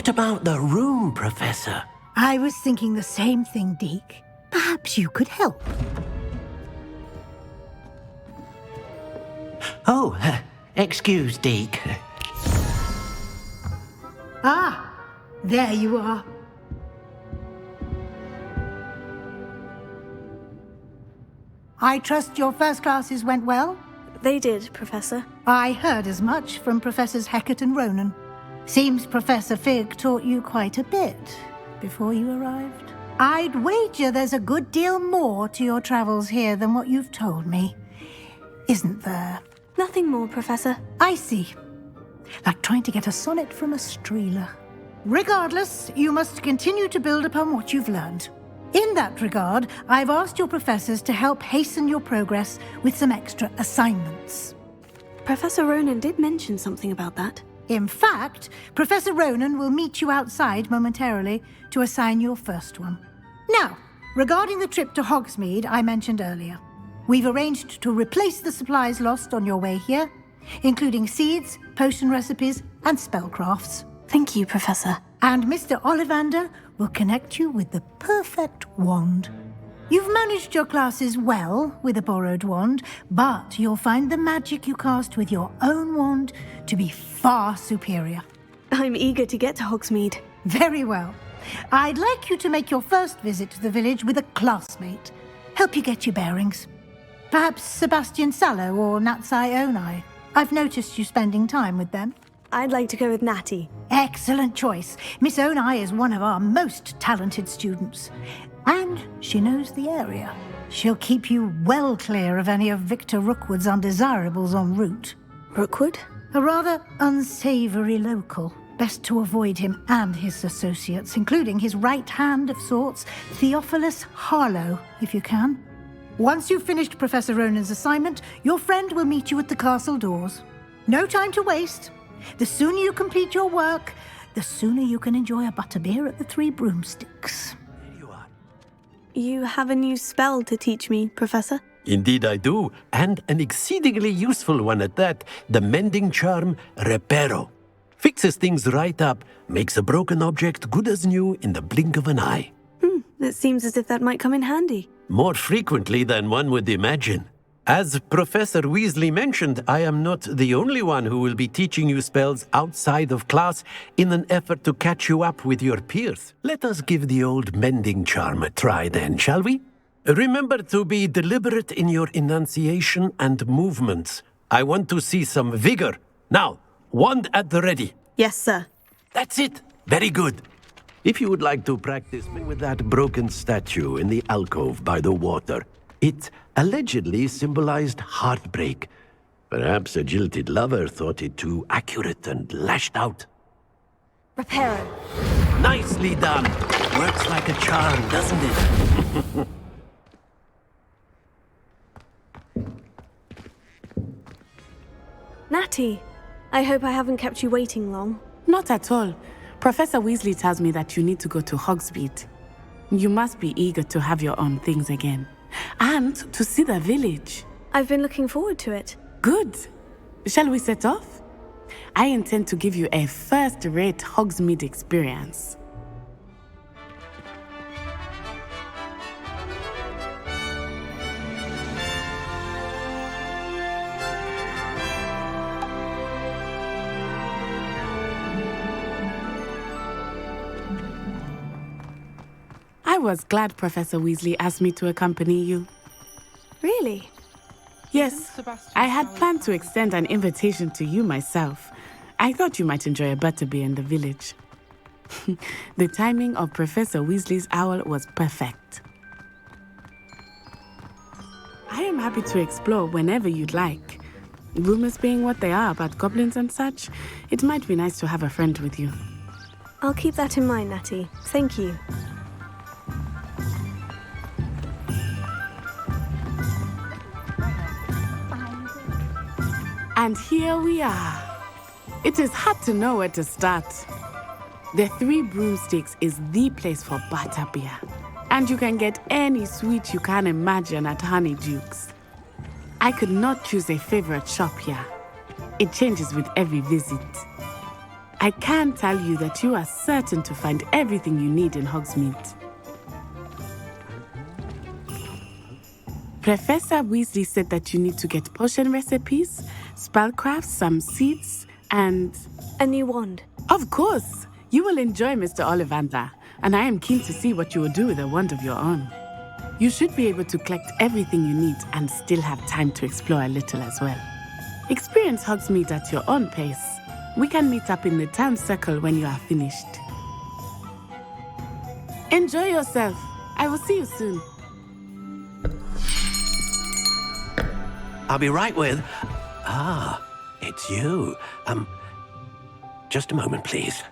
What about the room, Professor? I was thinking the same thing, Deke. Perhaps you could help. Oh, excuse, Deke. Ah, there you are. I trust your first classes went well? They did, Professor. I heard as much from Professors Hecat and Ronan. Seems Professor Fig taught you quite a bit before you arrived. I'd wager there's a good deal more to your travels here than what you've told me. Isn't there? Nothing more, Professor. I see. Like trying to get a sonnet from a streeler. Regardless, you must continue to build upon what you've learned. In that regard, I've asked your professors to help hasten your progress with some extra assignments. Professor Ronan did mention something about that. In fact, Professor Ronan will meet you outside momentarily to assign your first one. Now, regarding the trip to Hogsmeade I mentioned earlier, we've arranged to replace the supplies lost on your way here, including seeds, potion recipes, and spellcrafts. Thank you, Professor. And Mr. Ollivander will connect you with the perfect wand. You've managed your classes well with a borrowed wand, but you'll find the magic you cast with your own wand to be far superior. I'm eager to get to Hogsmeade. Very well. I'd like you to make your first visit to the village with a classmate. Help you get your bearings. Perhaps Sebastian Sallow or Natsai Onai. I've noticed you spending time with them. I'd like to go with Natty. Excellent choice. Miss Onai is one of our most talented students. And she knows the area. She'll keep you well clear of any of Victor Rookwood's undesirables en route. Rookwood? A rather unsavory local. Best to avoid him and his associates, including his right hand of sorts, Theophilus Harlow, if you can. Once you've finished Professor Ronan's assignment, your friend will meet you at the castle doors. No time to waste. The sooner you complete your work, the sooner you can enjoy a butterbeer at the Three Broomsticks. You have a new spell to teach me, Professor? Indeed I do, and an exceedingly useful one at that, the mending charm Reparo. Fixes things right up, makes a broken object good as new in the blink of an eye. It seems as if that might come in handy. More frequently than one would imagine. As Professor Weasley mentioned, I am not the only one who will be teaching you spells outside of class in an effort to catch you up with your peers. Let us give the old mending charm a try then, shall we? Remember to be deliberate in your enunciation and movements. I want to see some vigor. Now, wand at the ready. Yes, sir. That's it. Very good. If you would like to practice with that broken statue in the alcove by the water, it allegedly symbolized heartbreak. Perhaps a jilted lover thought it too accurate and lashed out. Reparo. Nicely done. Works like a charm, doesn't it? Natty, I hope I haven't kept you waiting long. Not at all. Professor Weasley tells me that you need to go to Hogsmeade. You must be eager to have your own things again. And to see the village. I've been looking forward to it. Good. Shall we set off? I intend to give you a first-rate Hogsmeade experience. I was glad Professor Weasley asked me to accompany you. Really? Yes, I had planned to extend an invitation to you myself. I thought you might enjoy a butterbeer in the village. The timing of Professor Weasley's owl was perfect. I am happy to explore whenever you'd like. Rumors being what they are about goblins and such, it might be nice to have a friend with you. I'll keep that in mind, Natty. Thank you. And here we are. It is hard to know where to start. The Three Broomsticks is the place for butterbeer. And you can get any sweet you can imagine at Honeydukes. I could not choose a favorite shop here. It changes with every visit. I can tell you that you are certain to find everything you need in Hogsmeade. Professor Weasley said that you need to get potion recipes, spellcrafts, some seeds, and... A new wand. Of course! You will enjoy Mr. Ollivander, and I am keen to see what you will do with a wand of your own. You should be able to collect everything you need and still have time to explore a little as well. Experience Hogsmeade at your own pace. We can meet up in the town circle when you are finished. Enjoy yourself. I will see you soon. I'll be right with... Ah, it's you. Just a moment, please.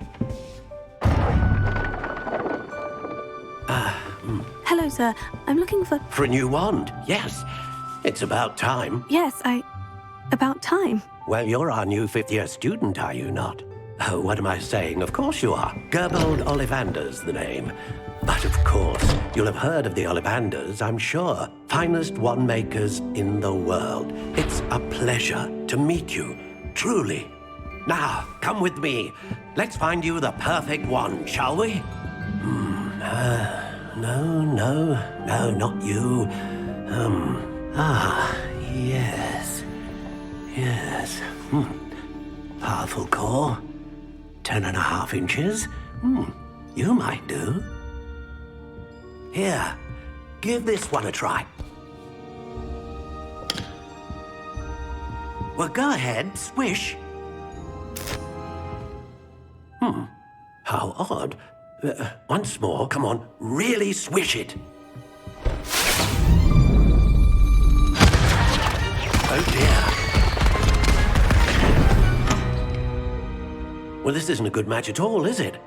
Hello, sir. I'm looking for... For a new wand, yes. It's about time. Yes, About time. Well, you're our new fifth-year student, are you not? Oh, what am I saying? Of course you are. Gerbold Ollivander's the name. But of course, you'll have heard of the Ollivanders, I'm sure. Finest wand makers in the world. It's a pleasure to meet you, truly. Now, come with me. Let's find you the perfect wand, shall we? No, not you. Yes. Powerful core. 10.5 inches. You might do. Here, give this one a try. Well, go ahead, swish. How odd. Once more, come on, really swish it. Oh dear. Well, this isn't a good match at all, is it?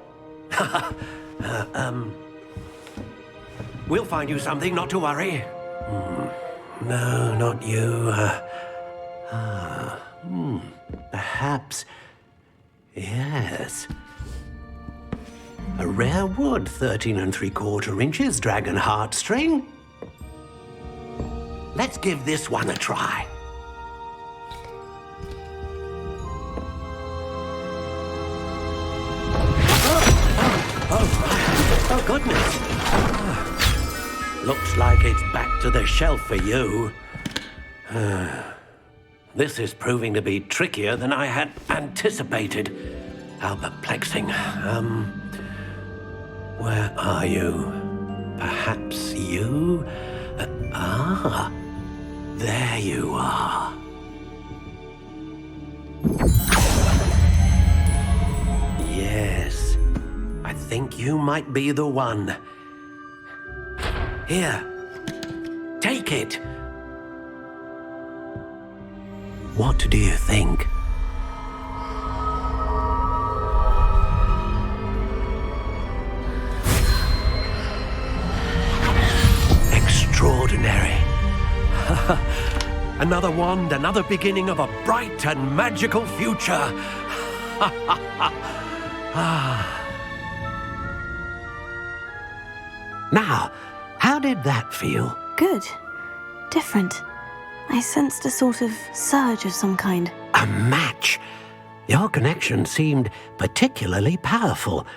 We'll find you something, not to worry. No, not you. Perhaps. Yes. A rare wood, 13 3/4 inches, dragon heartstring. Let's give this one a try. Oh, goodness. Looks like it's back to the shelf for you. This is proving to be trickier than I had anticipated. How perplexing. Where are you? Perhaps you? There you are. Yes, I think you might be the one. Here, take it. What do you think? Extraordinary. Another wand, another beginning of a bright and magical future. Now, how did that feel? Good. Different. I sensed a sort of surge of some kind. A match. Your connection seemed particularly powerful.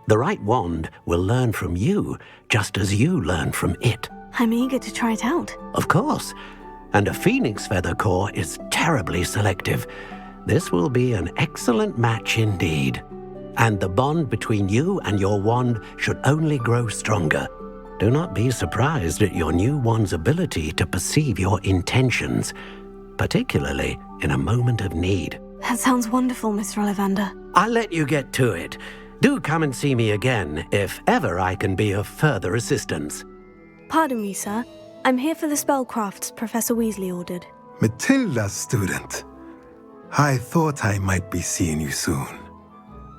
The right wand will learn from you, just as you learn from it. I'm eager to try it out. Of course. And a phoenix feather core is terribly selective. This will be an excellent match indeed. And the bond between you and your wand should only grow stronger. Do not be surprised at your new wand's ability to perceive your intentions, particularly in a moment of need. That sounds wonderful, Mr. Ollivander. I'll let you get to it. Do come and see me again if ever I can be of further assistance. Pardon me, sir. I'm here for the spellcrafts Professor Weasley ordered. Matilda's student. I thought I might be seeing you soon.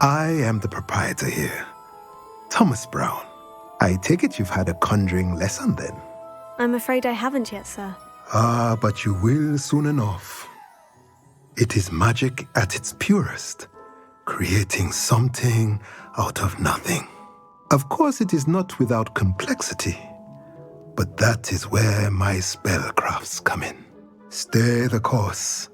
I am the proprietor here, Thomas Brown. I take it you've had a conjuring lesson then? I'm afraid I haven't yet, sir. But you will soon enough. It is magic at its purest, creating something out of nothing. Of course, it is not without complexity, but that is where my spellcrafts come in. Stay the course,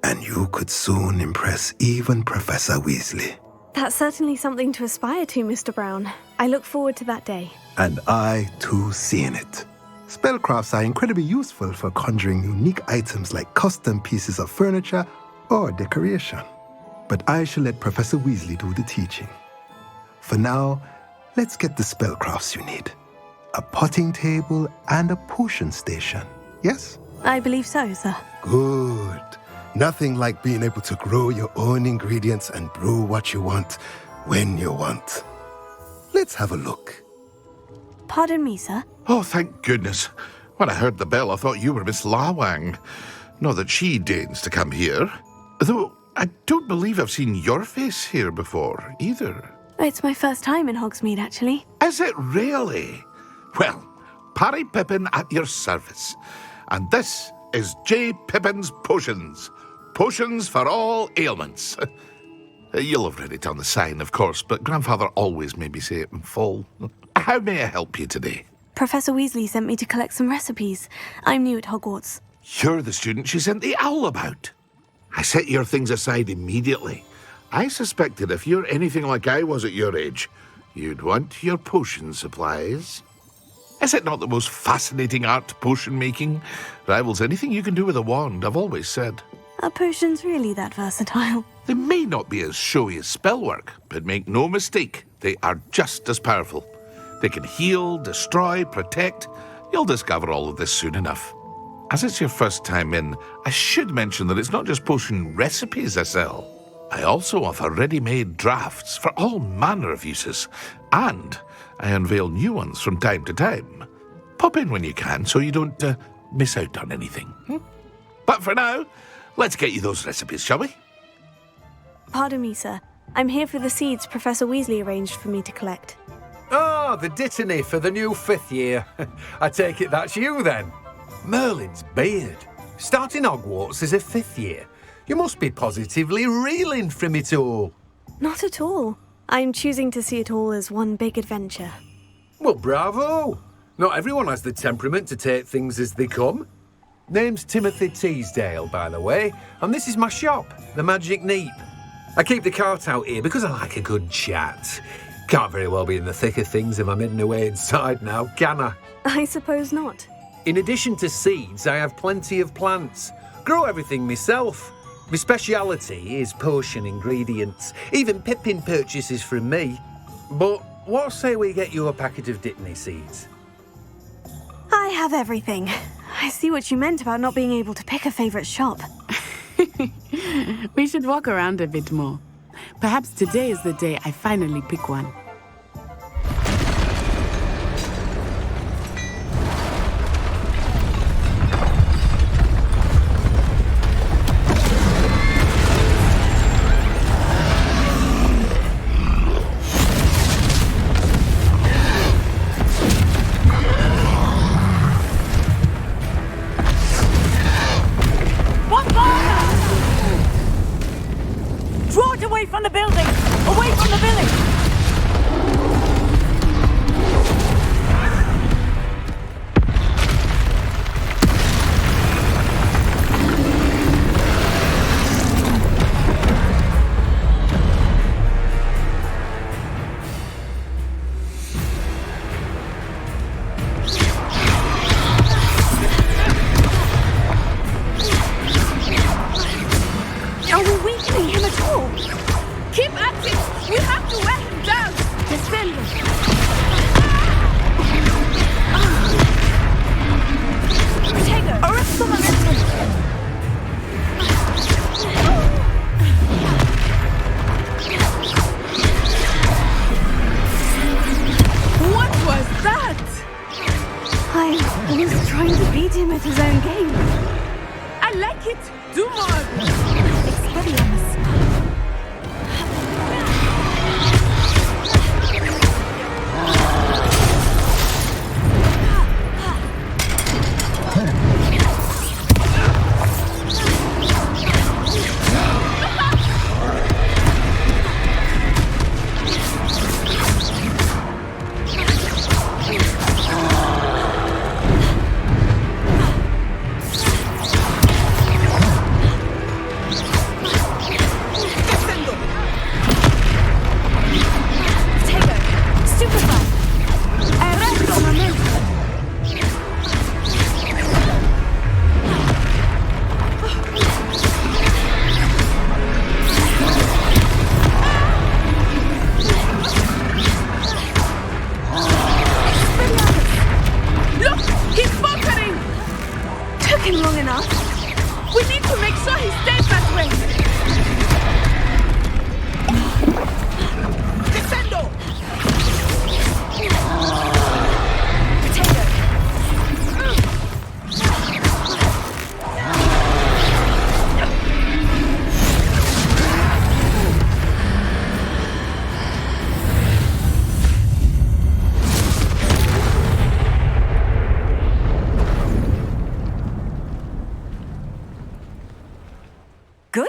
and you could soon impress even Professor Weasley. That's certainly something to aspire to, Mr. Brown. I look forward to that day. And I, too, seeing it. Spellcrafts are incredibly useful for conjuring unique items like custom pieces of furniture or decoration. But I shall let Professor Weasley do the teaching. For now, let's get the spellcrafts you need. A potting table and a potion station, yes? I believe so, sir. Good. Nothing like being able to grow your own ingredients and brew what you want when you want. Let's have a look. Pardon me, sir. Oh, thank goodness. When I heard the bell, I thought you were Miss Lawang. Not that she deigns to come here. Though I don't believe I've seen your face here before, either. It's my first time in Hogsmeade, actually. Is it really? Well, Parry Pippin at your service. And this is J. Pippin's Potions. Potions for all ailments. You'll have read it on the sign, of course, but Grandfather always made me say it in full. How may I help you today? Professor Weasley sent me to collect some recipes. I'm new at Hogwarts. You're the student she sent the owl about. I set your things aside immediately. I suspected if you're anything like I was at your age, you'd want your potion supplies. Is it not the most fascinating art, potion making? Rivals anything you can do with a wand, I've always said. Are potions really that versatile? They may not be as showy as spellwork, but make no mistake, they are just as powerful. They can heal, destroy, protect. You'll discover all of this soon enough. As it's your first time in, I should mention that it's not just potion recipes I sell. I also offer ready-made drafts for all manner of uses, and I unveil new ones from time to time. Pop in when you can so you don't miss out on anything. But for now, let's get you those recipes, shall we? Pardon me, sir. I'm here for the seeds Professor Weasley arranged for me to collect. Oh, the dittany for the new 5th year. I take it that's you, then. Merlin's beard. Starting Hogwarts as a 5th year. You must be positively reeling from it all. Not at all. I'm choosing to see it all as one big adventure. Well, bravo. Not everyone has the temperament to take things as they come. Name's Timothy Teasdale, by the way, and this is my shop, the Magic Neep. I keep the cart out here because I like a good chat. Can't very well be in the thick of things if I'm hidden away inside now, can I? I suppose not. In addition to seeds, I have plenty of plants. Grow everything myself. My speciality is potion ingredients. Even Pippin purchases from me. But what say we get you a packet of Dittany seeds? I have everything. I see what you meant about not being able to pick a favourite shop. We should walk around a bit more. Perhaps today is the day I finally pick one. Draw it away from the building! Away from the village! Are we weakening him at all? Keep at it! We have to wear him down! Descend him! Protego! Arrest the momentum! What was that? I was trying to beat him at his own game. I like it! Do more! Expelliarmus.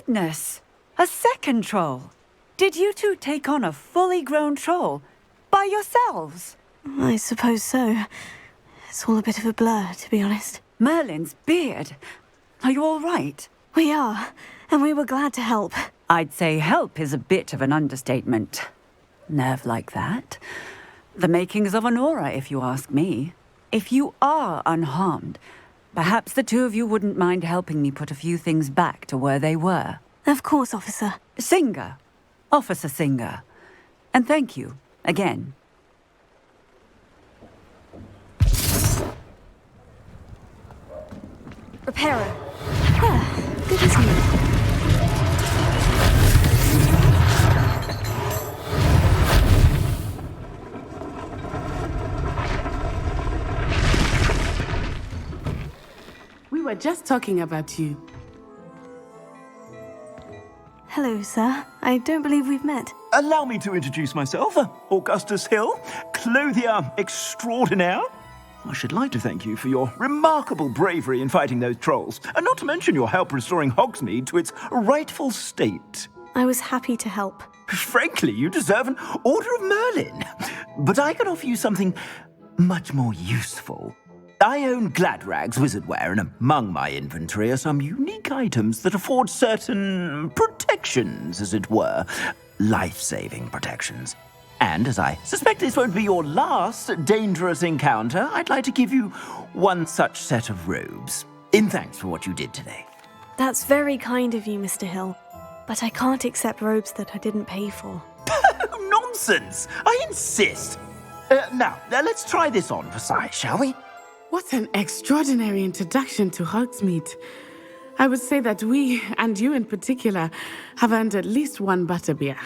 goodness! A second troll! Did you two take on a fully grown troll? By yourselves? I suppose so. It's all a bit of a blur, to be honest. Merlin's beard. Are you all right? We are, and we were glad to help. I'd say help is a bit of an understatement. Nerve like that. The makings of an aura, if you ask me. If you are unharmed, perhaps the two of you wouldn't mind helping me put a few things back to where they were. Of course, officer. Singer. Officer Singer. And thank you, again. Repairer. Ah, good as new. We were just talking about you. Hello, sir. I don't believe we've met. Allow me to introduce myself, Augustus Hill, clothier extraordinaire. I should like to thank you for your remarkable bravery in fighting those trolls, and not to mention your help restoring Hogsmeade to its rightful state. I was happy to help. Frankly, you deserve an Order of Merlin. But I can offer you something much more useful. I own Gladrag's wizardware, and among my inventory are some unique items that afford certain protections, as it were. Life-saving protections. And as I suspect this won't be your last dangerous encounter, I'd like to give you one such set of robes, in thanks for what you did today. That's very kind of you, Mr. Hill. But I can't accept robes that I didn't pay for. Nonsense! I insist! Now, let's try this on for size, shall we? What an extraordinary introduction to Hogsmeade. I would say that we, and you in particular, have earned at least one butterbeer.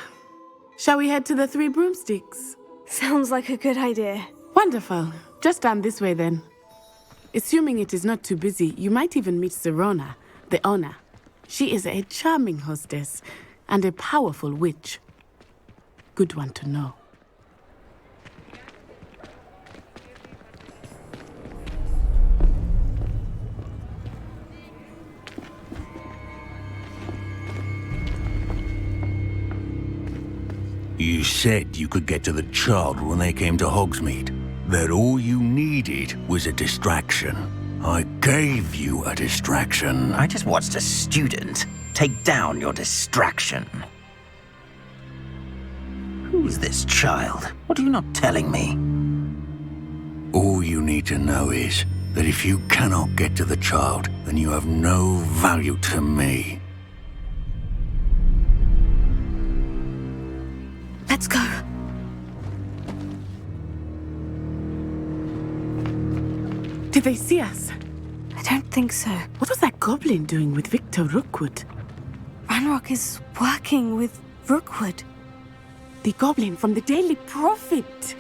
Shall we head to the Three Broomsticks? Sounds like a good idea. Wonderful. Just down this way then. Assuming it is not too busy, you might even meet Sirona, the owner. She is a charming hostess and a powerful witch. Good one to know. You said you could get to the child when they came to Hogsmeade. That all you needed was a distraction. I gave you a distraction. I just watched a student take down your distraction. Who's this child? What are you not telling me? All you need to know is that if you cannot get to the child, then you have no value to me. Let's go. Did they see us? I don't think so. What was that goblin doing with Victor Rookwood? Ranrock is working with Rookwood. The goblin from the Daily Prophet.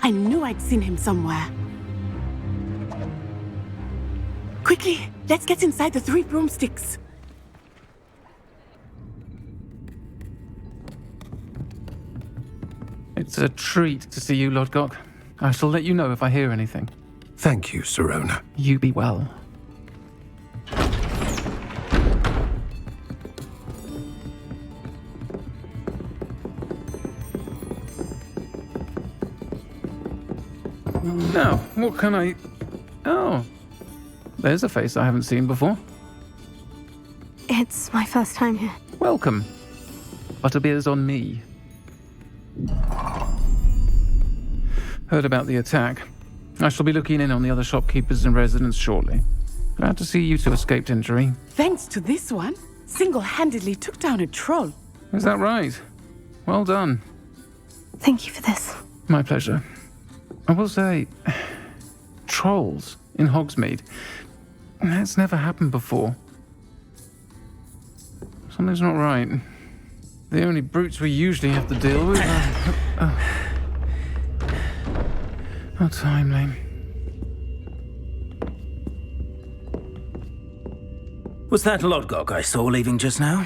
I knew I'd seen him somewhere. Quickly, let's get inside the Three Broomsticks. It's a treat to see you, Lodgok. I shall let you know if I hear anything. Thank you, Sirona. You be well. Now, what can I... Oh, there's a face I haven't seen before. It's my first time here. Welcome. Butterbeer's on me. Heard about the attack. I shall be looking in on the other shopkeepers and residents shortly. Glad to see you two escaped injury. Thanks to this one, single-handedly took down a troll. Is that right? Well done. Thank you for this. My pleasure. I will say, trolls in Hogsmeade. That's never happened before. Something's not right. The only brutes we usually have to deal with are... How timely. Was that Lodgok I saw leaving just now?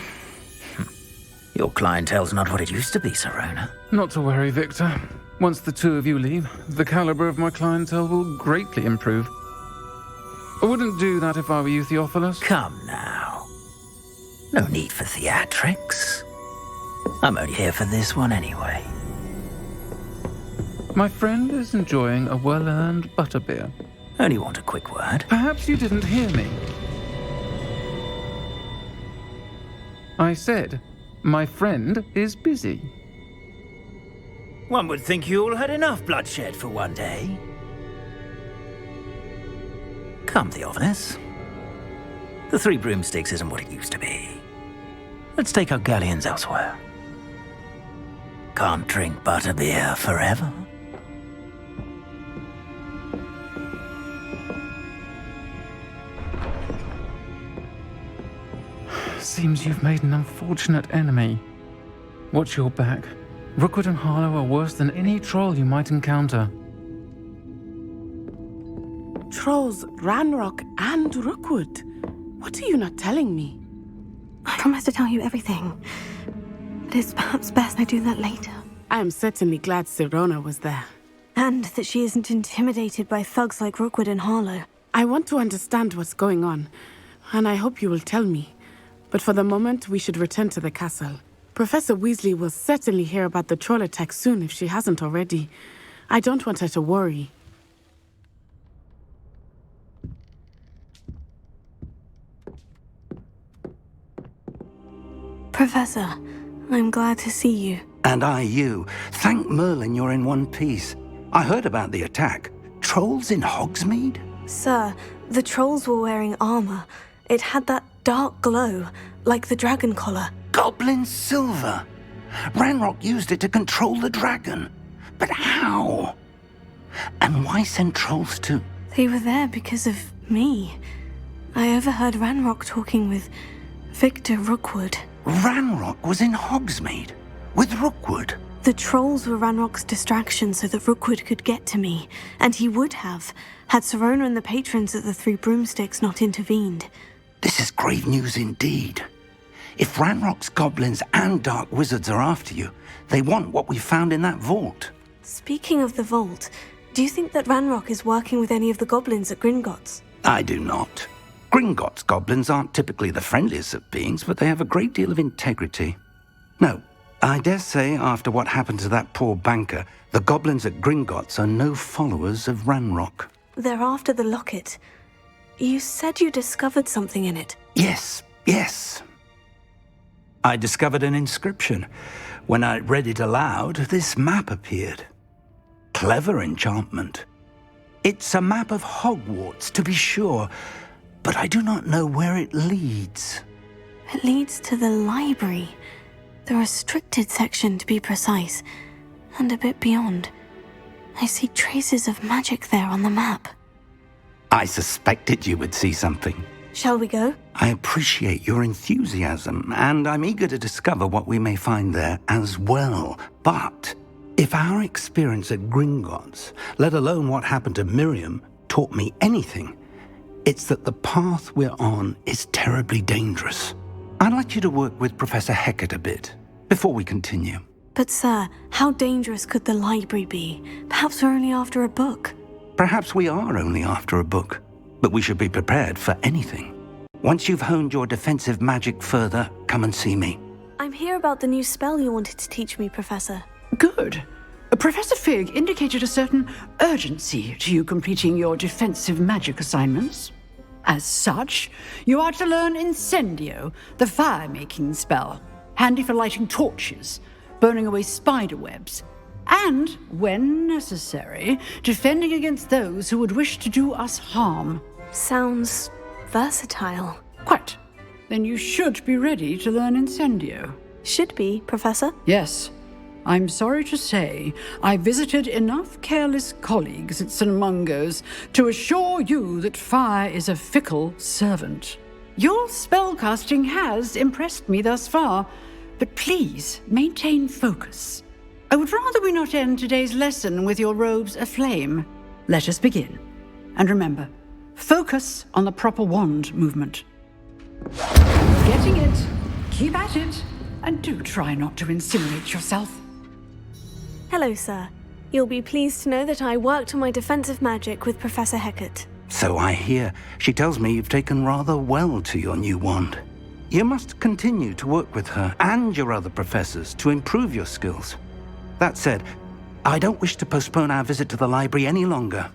Your clientele's not what it used to be, Sirona. Not to worry, Victor. Once the two of you leave, the caliber of my clientele will greatly improve. I wouldn't do that if I were you, Theophilus. Come now. No need for theatrics. I'm only here for this one anyway. My friend is enjoying a well-earned butterbeer. Only want a quick word. Perhaps you didn't hear me. I said, my friend is busy. One would think you all had enough bloodshed for one day. Come, Theophilus. The Three Broomsticks isn't what it used to be. Let's take our galleons elsewhere. Can't drink butterbeer forever. Seems you've made an unfortunate enemy. Watch your back. Rookwood and Harlow are worse than any troll you might encounter. Trolls, Ranrock, and Rookwood. What are you not telling me? I promise to tell you everything. But it's perhaps best I do that later. I am certainly glad Sirona was there. And that she isn't intimidated by thugs like Rookwood and Harlow. I want to understand what's going on, and I hope you will tell me. But for the moment, we should return to the castle. Professor Weasley will certainly hear about the troll attack soon if she hasn't already. I don't want her to worry. Professor, I'm glad to see you. And I you. Thank Merlin you're in one piece. I heard about the attack. Trolls in Hogsmeade? Sir, the trolls were wearing armor. It had that dark glow, like the dragon collar. Goblin silver. Ranrock used it to control the dragon. But how? And why send trolls to... They were there because of me. I overheard Ranrock talking with Victor Rookwood. Ranrock was in Hogsmeade with Rookwood. The trolls were Ranrock's distraction so that Rookwood could get to me, and he would have, had Sirona and the patrons at the Three Broomsticks not intervened. This is grave news indeed. If Ranrock's goblins and dark wizards are after you, they want what we found in that vault. Speaking of the vault, do you think that Ranrock is working with any of the goblins at Gringotts? I do not. Gringotts goblins aren't typically the friendliest of beings, but they have a great deal of integrity. No, I dare say after what happened to that poor banker, the goblins at Gringotts are no followers of Ranrock. They're after the locket. You said you discovered something in it. Yes. I discovered an inscription. When I read it aloud, this map appeared. Clever enchantment. It's a map of Hogwarts, to be sure, but I do not know where it leads. It leads to the library. The restricted section, to be precise, and a bit beyond. I see traces of magic there on the map. I suspected you would see something. Shall we go? I appreciate your enthusiasm, and I'm eager to discover what we may find there as well. But if our experience at Gringotts, let alone what happened to Miriam, taught me anything, it's that the path we're on is terribly dangerous. I'd like you to work with Professor Hecat a bit before we continue. But sir, how dangerous could the library be? Perhaps we're only after a book. Perhaps we are only after a book, but we should be prepared for anything. Once you've honed your defensive magic further, come and see me. I'm here about the new spell you wanted to teach me, Professor. Good. Professor Fig indicated a certain urgency to you completing your defensive magic assignments. As such, you are to learn Incendio, the fire-making spell, handy for lighting torches, burning away spider webs, and, when necessary, defending against those who would wish to do us harm. Sounds versatile. Quite. Then you should be ready to learn Incendio. Should be, Professor? Yes. I'm sorry to say, I visited enough careless colleagues at St. Mungo's to assure you that fire is a fickle servant. Your spellcasting has impressed me thus far, but please maintain focus. I would rather we not end today's lesson with your robes aflame. Let us begin. And remember, focus on the proper wand movement. Getting it. Keep at it. And do try not to insinuate yourself. Hello, sir. You'll be pleased to know that I worked on my defensive magic with Professor Hecat. So I hear. She tells me you've taken rather well to your new wand. You must continue to work with her and your other professors to improve your skills. That said, I don't wish to postpone our visit to the library any longer.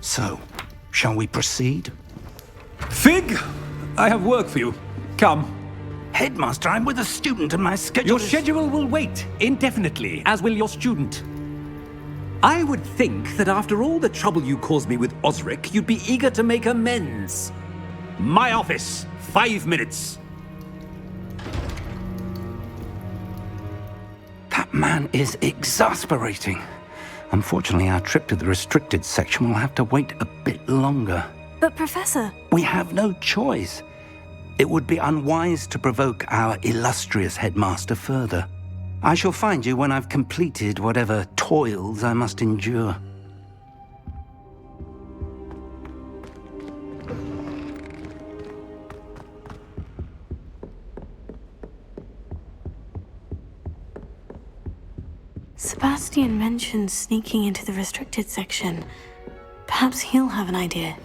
So, shall we proceed? Fig! I have work for you. Come. Headmaster, I'm with a student and my schedule Your schedule will wait indefinitely, as will your student. I would think that after all the trouble you caused me with Osric, you'd be eager to make amends. My office, 5 minutes. That man is exasperating. Unfortunately, our trip to the restricted section will have to wait a bit longer. But Professor... We have no choice. It would be unwise to provoke our illustrious headmaster further. I shall find you when I've completed whatever toils I must endure. Sebastian mentioned sneaking into the restricted section. Perhaps he'll have an idea.